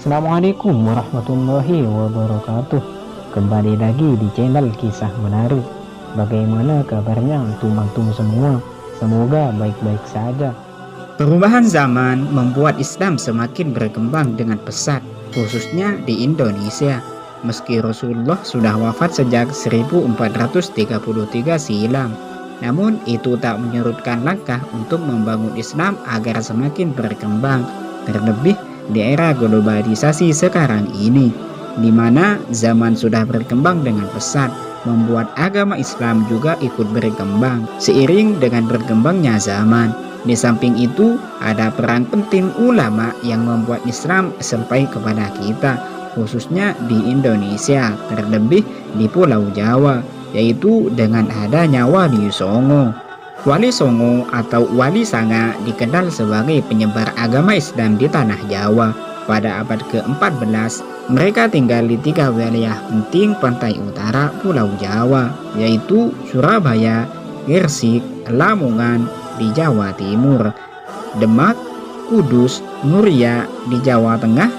Assalamualaikum warahmatullahi wabarakatuh. Kembali lagi di channel Kisah Menarik. Bagaimana kabarnya antum-antum semua? Semoga baik-baik saja. Perubahan zaman membuat Islam semakin berkembang dengan pesat, khususnya di Indonesia. Meski Rasulullah sudah wafat sejak 1433 silam, namun itu tak menyurutkan langkah untuk membangun Islam agar semakin berkembang, terlebih di era globalisasi sekarang ini, di mana zaman sudah berkembang dengan pesat, membuat agama Islam juga ikut berkembang seiring dengan berkembangnya zaman. Di samping itu, ada peran penting ulama yang membuat Islam sampai kepada kita, khususnya di Indonesia, terlebih di Pulau Jawa, yaitu dengan adanya Wali Songo. Wali Songo atau Wali Sanga dikenal sebagai penyebar agama Islam di tanah Jawa. Pada abad ke-14, mereka tinggal di 3 wilayah penting pantai utara Pulau Jawa, yaitu Surabaya, Gresik, Lamongan di Jawa Timur, Demak, Kudus, Muria di Jawa Tengah,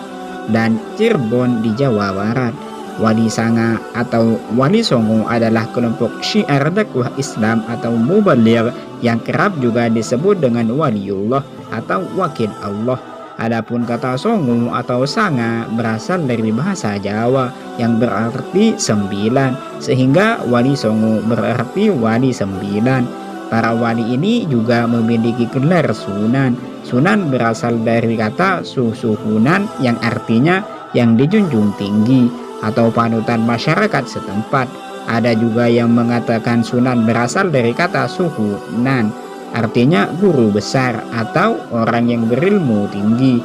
dan Cirebon di Jawa Barat. Wali Sanga atau Wali Songo adalah kelompok syiar dakwah Islam atau mubaligh yang kerap juga disebut dengan waliullah atau wakil Allah. Adapun kata Songo atau Sanga berasal dari bahasa Jawa yang berarti 9, sehingga Wali Songo berarti wali 9. Para wali ini juga memiliki gelar sunan. Sunan berasal dari kata susuhunan yang artinya yang dijunjung tinggi atau panutan masyarakat setempat. Ada juga yang mengatakan sunan berasal dari kata suhunan, artinya guru besar atau orang yang berilmu tinggi.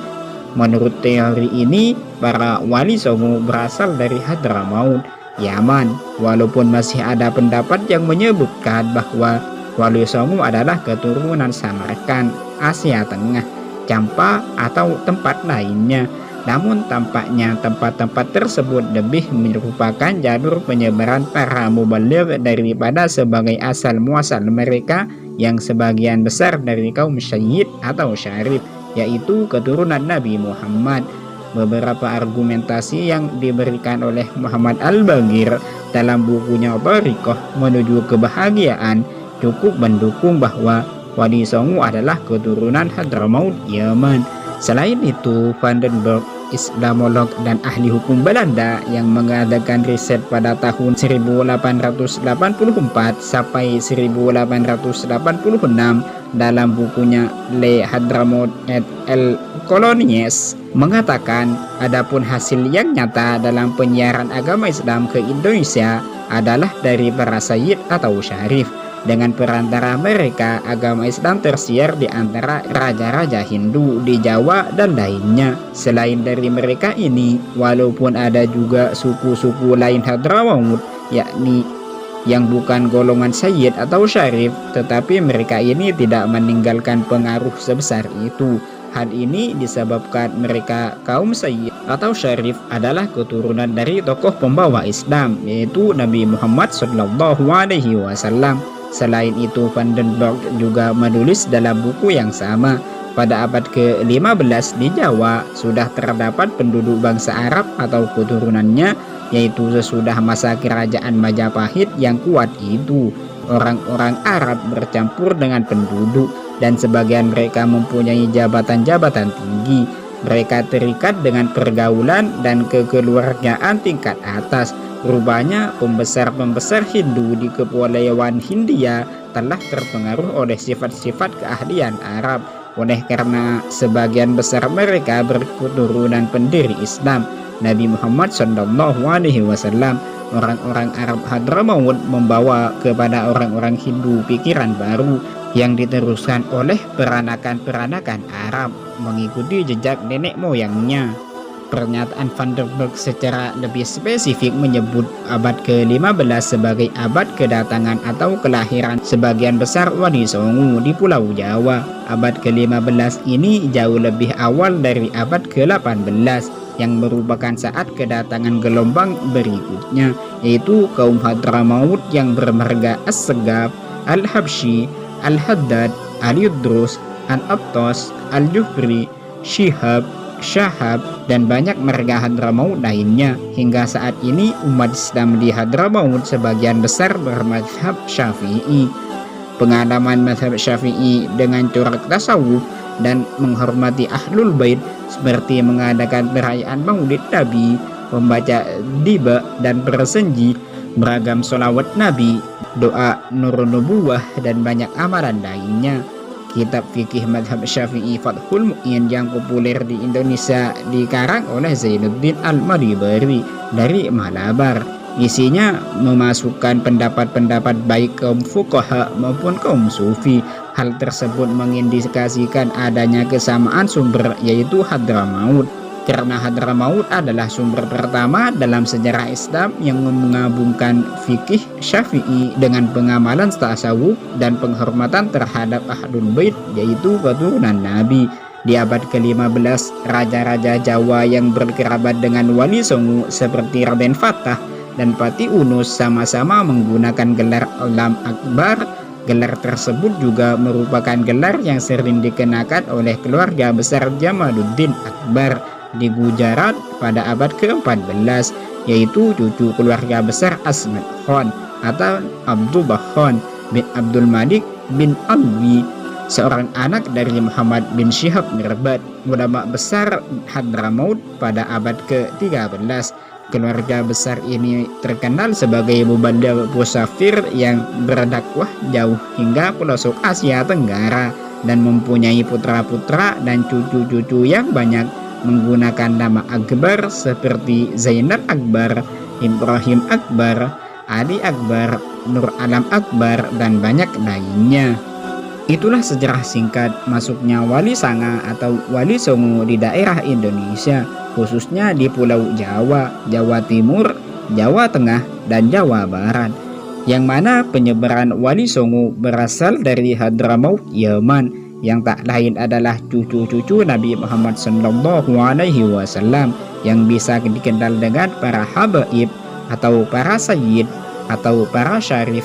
Menurut teori ini, para wali Songo berasal dari Hadramaut, Yaman, walaupun masih ada pendapat yang menyebutkan bahwa Wali Songo adalah keturunan Samarkand, Asia Tengah, Campa atau tempat lainnya. Namun tampaknya tempat-tempat tersebut lebih merupakan jalur penyebaran para mubaligh daripada sebagai asal muasal mereka yang sebagian besar dari kaum Syed atau Syarif, yaitu keturunan Nabi Muhammad. Beberapa argumentasi yang diberikan oleh Muhammad Al-Bagir dalam bukunya Thariqah Menuju Kebahagiaan cukup mendukung bahwa Wali Songo adalah keturunan Hadramaut, Yaman. Selain itu, Van den Berg, Islamolog dan ahli hukum Belanda yang mengadakan riset pada tahun 1884 sampai 1886 dalam bukunya Le Hadramaut et el Colonies mengatakan, adapun hasil yang nyata dalam penyiaran agama Islam ke Indonesia adalah dari para sayyid atau syarif. Dengan perantara mereka, agama Islam tersiar di antara raja-raja Hindu di Jawa dan lainnya. Selain dari mereka ini, walaupun ada juga suku-suku lain Hadramaut, yakni yang bukan golongan Sayyid atau Syarif, tetapi mereka ini tidak meninggalkan pengaruh sebesar itu. Hal ini disebabkan mereka kaum Sayyid atau Syarif adalah keturunan dari tokoh pembawa Islam, yaitu Nabi Muhammad SAW. Selain itu, Van den Berg juga menulis dalam buku yang sama, pada abad ke-15 di Jawa sudah terdapat penduduk bangsa Arab atau keturunannya, yaitu sesudah masa kerajaan Majapahit yang kuat itu. Orang-orang Arab bercampur dengan penduduk dan sebagian mereka mempunyai jabatan-jabatan tinggi. Mereka terikat dengan pergaulan dan kekeluargaan tingkat atas. Rupanya pembesar-pembesar Hindu di Kepulauan Hindia telah terpengaruh oleh sifat-sifat keahlian Arab. Oleh karena sebagian besar mereka berketurunan pendiri Islam, Nabi Muhammad SAW, orang-orang Arab Hadramaut membawa kepada orang-orang Hindu pikiran baru yang diteruskan oleh peranakan-peranakan Arab mengikuti jejak nenek moyangnya. Pernyataan Van den Berg secara lebih spesifik menyebut abad ke-15 sebagai abad kedatangan atau kelahiran sebagian besar Wali Songo di Pulau Jawa. Abad ke-15 ini jauh lebih awal dari abad ke-18 yang merupakan saat kedatangan gelombang berikutnya, yaitu kaum Hadramaut yang bermarga As-Segaf, Al-Habsyi, Al-Haddad, Al-Yudrus, Al-Abtas, Al-Juhri, Syihab, Syahab, dan banyak marga Hadramaut lainnya. Hingga saat ini umat Islam di Hadramaut sebagian besar bermadzhab Syafi'i. Pengalaman mazhab Syafi'i dengan corak tasawuf dan menghormati Ahlul Bait seperti mengadakan perayaan Maulid Nabi, membaca diba dan bersenji, beragam sholawat Nabi, doa Nurun Nubuwah, dan banyak amalan lainnya. Kitab fikih mazhab Syafi'i Fathul Mu'in yang populer di Indonesia dikarang oleh Zainuddin Al-Madibari dari Malabar. Isinya memasukkan pendapat-pendapat baik kaum fuqaha maupun kaum sufi. Hal tersebut mengindikasikan adanya kesamaan sumber, yaitu Hadramaut. Karena Hadramaut adalah sumber pertama dalam sejarah Islam yang menggabungkan fikih Syafi'i dengan pengamalan tasawuf dan penghormatan terhadap Ahlul Bait, yaitu keturunan Nabi. Di abad ke-15, raja-raja Jawa yang berkerabat dengan Wali Songo seperti Raden Fatah dan Pati Unus sama-sama menggunakan gelar Alam Akbar. Gelar tersebut juga merupakan gelar yang sering dikenakan oleh keluarga besar Jamaluddin Akbar di Gujarat pada abad ke-14, yaitu cucu keluarga besar Asmad Khan atau Abdullah Khan bin Abdul Malik bin Alwi, seorang anak dari Muhammad bin Syihab Mirbat, ulama besar Hadramaut pada abad ke-13. Keluarga besar ini terkenal sebagai muballigh musafir yang berdakwah jauh hingga pelosok Asia Tenggara dan mempunyai putra-putra dan cucu-cucu yang banyak menggunakan nama Akbar seperti Zainal Akbar, Ibrahim Akbar, Ali Akbar, Nur Alam Akbar, dan banyak lainnya. Itulah sejarah singkat masuknya Wali Sanga atau Wali Songo di daerah Indonesia, khususnya di Pulau Jawa, Jawa Timur, Jawa Tengah, dan Jawa Barat, yang mana penyebaran Wali Songo berasal dari Hadramaut, Yaman, yang tak lain adalah cucu-cucu Nabi Muhammad SAW yang bisa dikenal dengan para habaib atau para sayyid atau para syarif,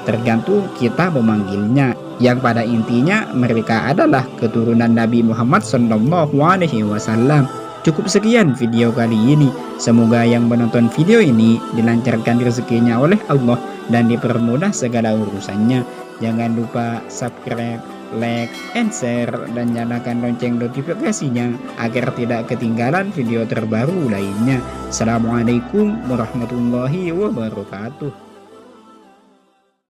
tergantung kita memanggilnya, yang pada intinya mereka adalah keturunan Nabi Muhammad SAW. Cukup sekian video kali ini. Semoga yang menonton video ini dilancarkan rezekinya oleh Allah dan dipermudah segala urusannya. Jangan lupa subscribe, like, and share, dan nyalakan lonceng notifikasinya agar tidak ketinggalan video terbaru lainnya. Assalamualaikum warahmatullahi wabarakatuh.